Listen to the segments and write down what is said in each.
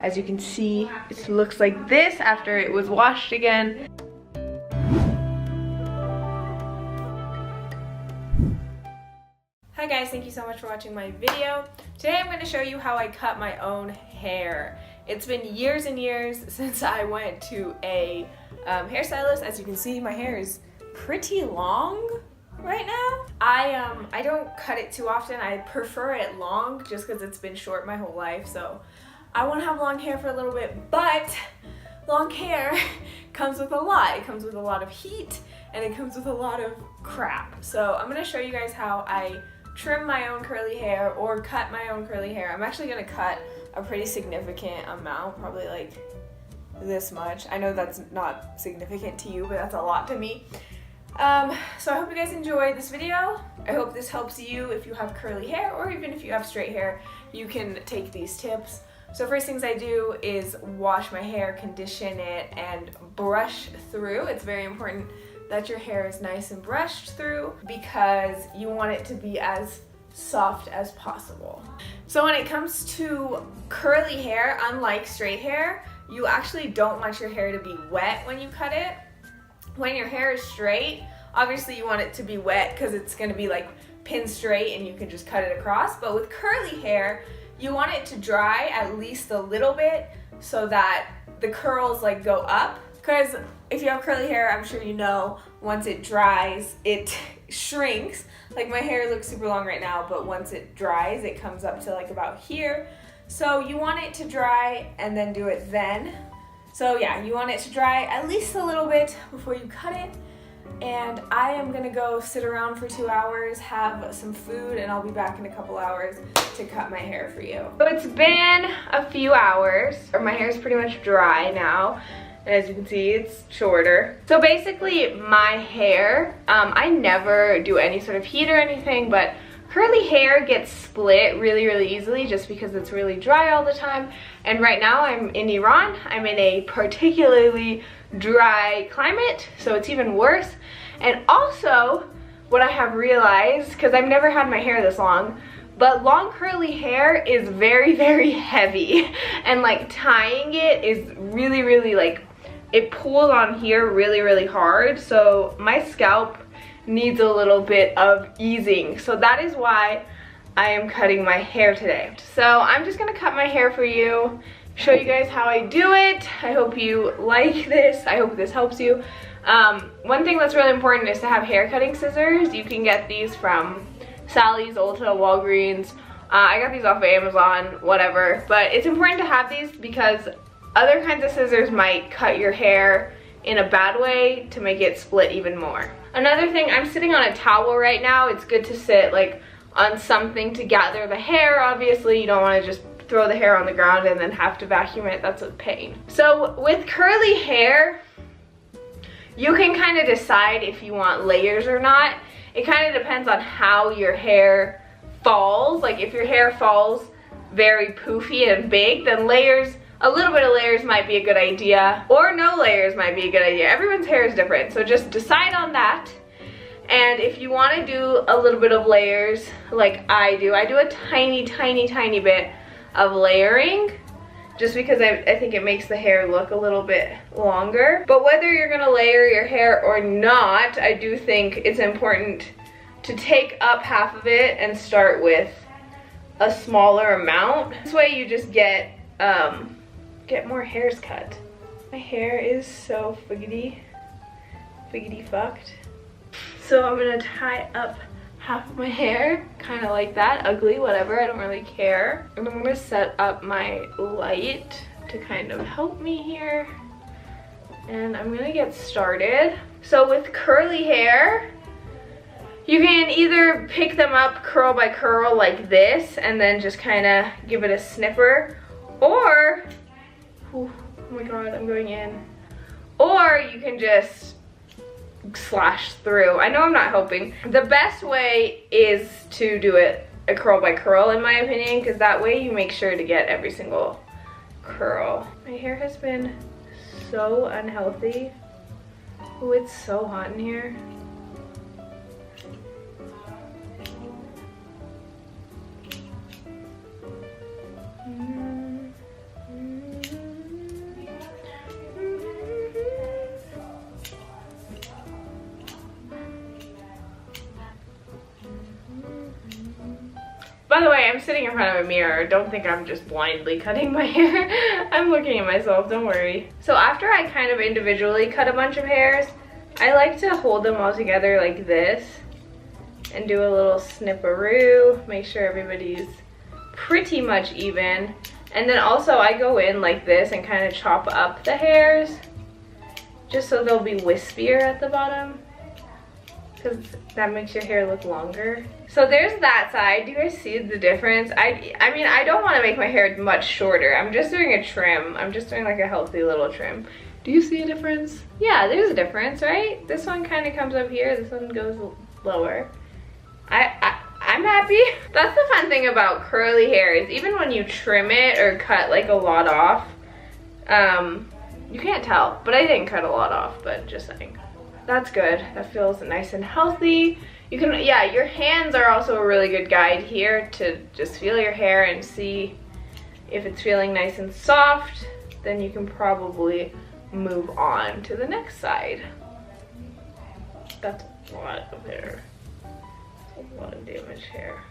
As you can see, it looks like this after it was washed again. Hi guys, thank you so much for watching my video. Today I'm going to show you how I cut my own hair. It's been years and years since I went to a hairstylist. As you can see, my hair is pretty long right now. I don't cut it too often. I prefer it long just because it's been short my whole life, so I want to have long hair for a little bit, but long hair comes with a lot. It comes with a lot of heat and it comes with a lot of crap. So I'm going to show you guys how I trim my own curly hair or cut my own curly hair. I'm actually going to cut a pretty significant amount, probably like this much. I know that's not significant to you, but that's a lot to me. So I hope you guys enjoyed this video. I hope this helps you if you have curly hair, or even if you have straight hair, you can take these tips. So first things I do is wash my hair, condition it, and brush through. It's very important that your hair is nice and brushed through because you want it to be as soft as possible. So when it comes to curly hair, unlike straight hair, you actually don't want your hair to be wet when you cut it. When your hair is straight, obviously you want it to be wet because it's going to be like pin straight and you can just cut it across. But with curly hair, you want it to dry at least a little bit so that the curls like go up. Because if you have curly hair, I'm sure you know, once it dries, it shrinks. Like my hair looks super long right now, but once it dries, it comes up to like about here. So you want it to dry and then do it then. So yeah, you want it to dry at least a little bit before you cut it. And I am gonna go sit around for 2 hours, have some food, and I'll be back in a couple hours to cut my hair for you. So it's been a few hours, or my hair is pretty much dry now. And as you can see, it's shorter. So basically my hair, I never do any sort of heat or anything, but curly hair gets split really, really easily just because it's really dry all the time. And right now I'm in Iran. I'm in a particularly dry climate, so it's even worse. And also, what I have realized, because I've never had my hair this long, but long curly hair is very, very heavy. And like tying it is really, really like, it pulls on here really, really hard. So my scalp needs a little bit of easing. So that is why I am cutting my hair today. So I'm just gonna cut my hair for you, show you guys how I do it. I hope you like this. I hope this helps you. One thing that's really important is to have hair cutting scissors. You can get these from Sally's, Ulta, Walgreens. I got these off of Amazon, whatever. But it's important to have these because other kinds of scissors might cut your hair in a bad way to make it split even more. Another thing, I'm sitting on a towel right now. It's good to sit like on something to gather the hair. Obviously, you don't want to just throw the hair on the ground and then have to vacuum it. That's a pain. So with curly hair, you can kind of decide if you want layers or not. It kind of depends on how your hair falls. Like if your hair falls very poofy and big, then layers, a little bit of layers might be a good idea, or no layers might be a good idea. Everyone's hair is different, so just decide on that. And if you want to do a little bit of layers like I do a tiny, tiny, tiny bit of layering just because I think it makes the hair look a little bit longer. But whether you're going to layer your hair or not, I do think it's important to take up half of it and start with a smaller amount. This way you just get more hairs cut. My hair is so figgity fucked. So I'm gonna tie up half of my hair, kind of like that, ugly, whatever, I don't really care. And I'm gonna set up my light to kind of help me here. And I'm gonna get started. So with curly hair, you can either pick them up curl by curl like this and then just kind of give it a snipper, or, oh my god, I'm going in. Or you can just slash through. I know I'm not helping. The best way is to do it a curl by curl in my opinion, because that way you make sure to get every single curl. My hair has been so unhealthy. Oh, it's so hot in here. By the way, I'm sitting in front of a mirror. Don't think I'm just blindly cutting my hair. I'm looking at myself, don't worry. So after I kind of individually cut a bunch of hairs, I like to hold them all together like this and do a little snipperoo, make sure everybody's pretty much even. And then also I go in like this and kind of chop up the hairs just so they'll be wispier at the bottom, because that makes your hair look longer. So there's that side. Do you guys see the difference? I mean, I don't want to make my hair much shorter. I'm just doing a trim. I'm just doing like a healthy little trim. Do you see a difference? Yeah, there's a difference, right? This one kind of comes up here. This one goes lower. I'm happy. That's the fun thing about curly hair is even when you trim it or cut like a lot off, you can't tell, but I didn't cut a lot off, but just saying. That's good. That feels nice and healthy. You can, yeah, your hands are also a really good guide here to just feel your hair and see if it's feeling nice and soft. Then you can probably move on to the next side. That's a lot of hair. That's a lot of damaged hair.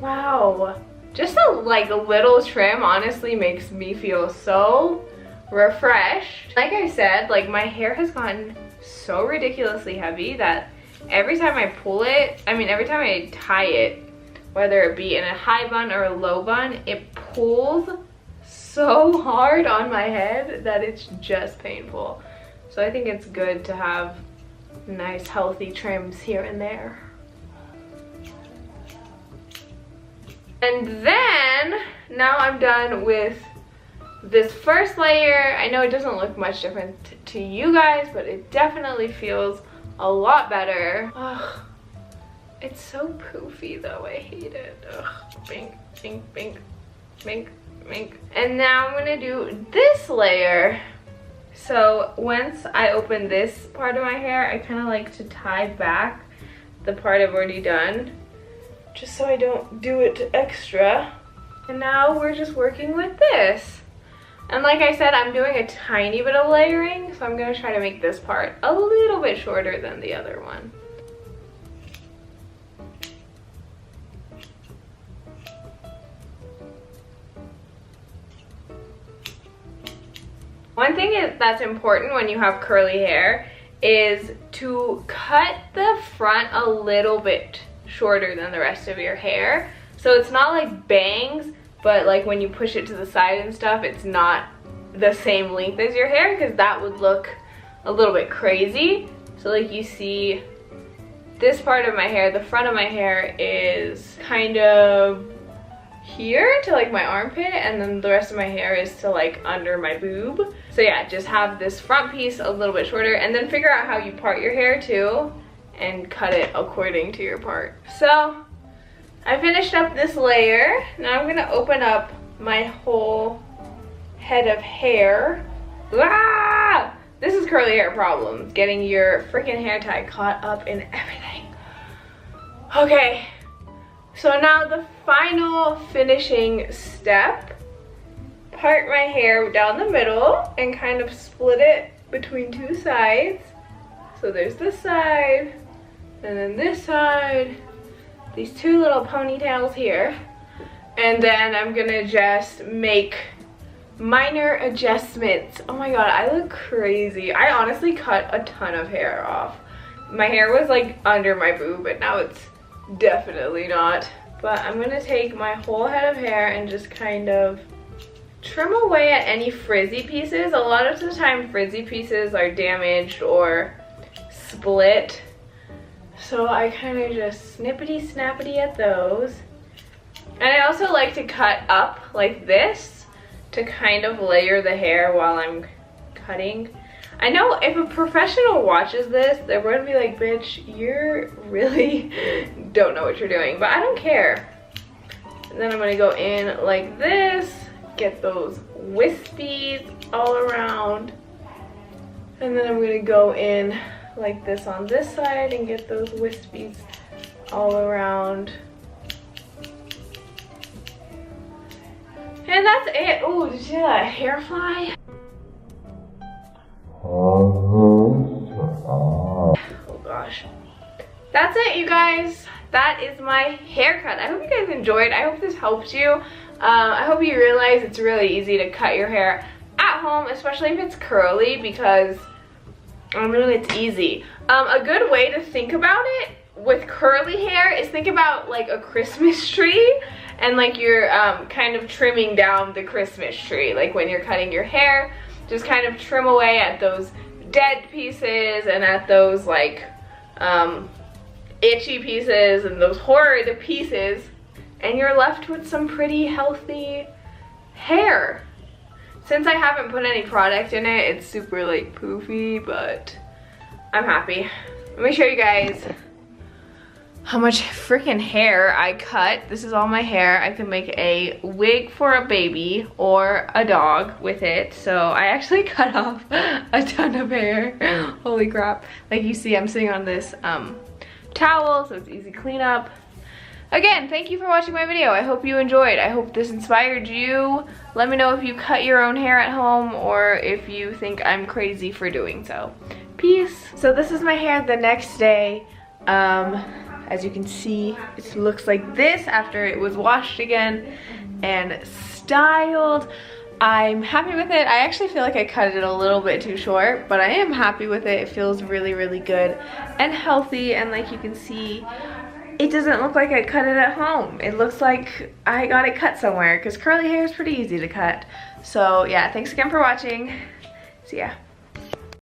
Wow. Just a little trim honestly makes me feel so refreshed. Like I said, like my hair has gotten so ridiculously heavy that every time I pull it, I mean every time I tie it, whether it be in a high bun or a low bun, it pulls so hard on my head that it's just painful. So I think it's good to have nice healthy trims here and there. And then, now I'm done with this first layer. I know it doesn't look much different to you guys, but it definitely feels a lot better. Ugh, it's so poofy though, I hate it. Ugh, bink, bink, bink, bink, bink. And now I'm gonna do this layer. So once I open this part of my hair, I kind of like to tie back the part I've already done, just so I don't do it extra. And now we're just working with this. And like I said, I'm doing a tiny bit of layering, so I'm gonna try to make this part a little bit shorter than the other one. One thing that's important when you have curly hair is to cut the front a little bit shorter than the rest of your hair. So it's not like bangs, but like when you push it to the side and stuff, it's not the same length as your hair, because that would look a little bit crazy. So like you see this part of my hair, the front of my hair is kind of here to like my armpit, and then the rest of my hair is to like under my boob. So yeah, just have this front piece a little bit shorter, and then figure out how you part your hair too and cut it according to your part. So I finished up this layer. Now I'm gonna open up my whole head of hair. Ah! This is curly hair problems, getting your freaking hair tie caught up in everything. Okay, so now the final finishing step. Part my hair down the middle and kind of split it between two sides. So there's this side, and then this side, these two little ponytails here. And then I'm gonna just make minor adjustments. Oh my god, I look crazy. I honestly cut a ton of hair off. My hair was like under my boob, but now it's definitely not. But I'm gonna take my whole head of hair and just kind of trim away at any frizzy pieces. A lot of the time frizzy pieces are damaged or split. So I kind of just snippety snappity at those. And I also like to cut up like this to kind of layer the hair while I'm cutting. I know if a professional watches this, they're going to be like, bitch, you really don't know what you're doing. But I don't care. And then I'm going to go in like this, get those wispies all around. And then I'm going to go in like this on this side and get those wispies all around. And that's it. Oh, did you see that hair fly? that's it, you guys. That is my haircut. I hope you guys enjoyed. I hope this helped you. I hope you realize it's really easy to cut your hair at home, especially if it's curly, because really it's easy. A good way to think about it with curly hair is think about like a Christmas tree, and like you're kind of trimming down the Christmas tree. Like when you're cutting your hair, just kind of trim away at those dead pieces and at those like itchy pieces and those horrid pieces, and you're left with some pretty healthy hair. Since I haven't put any product in it, it's super like poofy, but I'm happy. Let me show you guys how much freaking hair I cut. This is all my hair. I can make a wig for a baby or a dog with it. So I actually cut off a ton of hair. Holy crap. Like you see, I'm sitting on this towel, so it's easy cleanup. Again, thank you for watching my video. I hope you enjoyed. I hope this inspired you. Let me know if you cut your own hair at home or if you think I'm crazy for doing so. Peace. So this is my hair the next day. As you can see, it looks like this after it was washed again and styled. I'm happy with it. I actually feel like I cut it a little bit too short, but I am happy with it. It feels really, really good and healthy, and like you can see, it doesn't look like I cut it at home. It looks like I got it cut somewhere, because curly hair is pretty easy to cut. So yeah, thanks again for watching. See ya.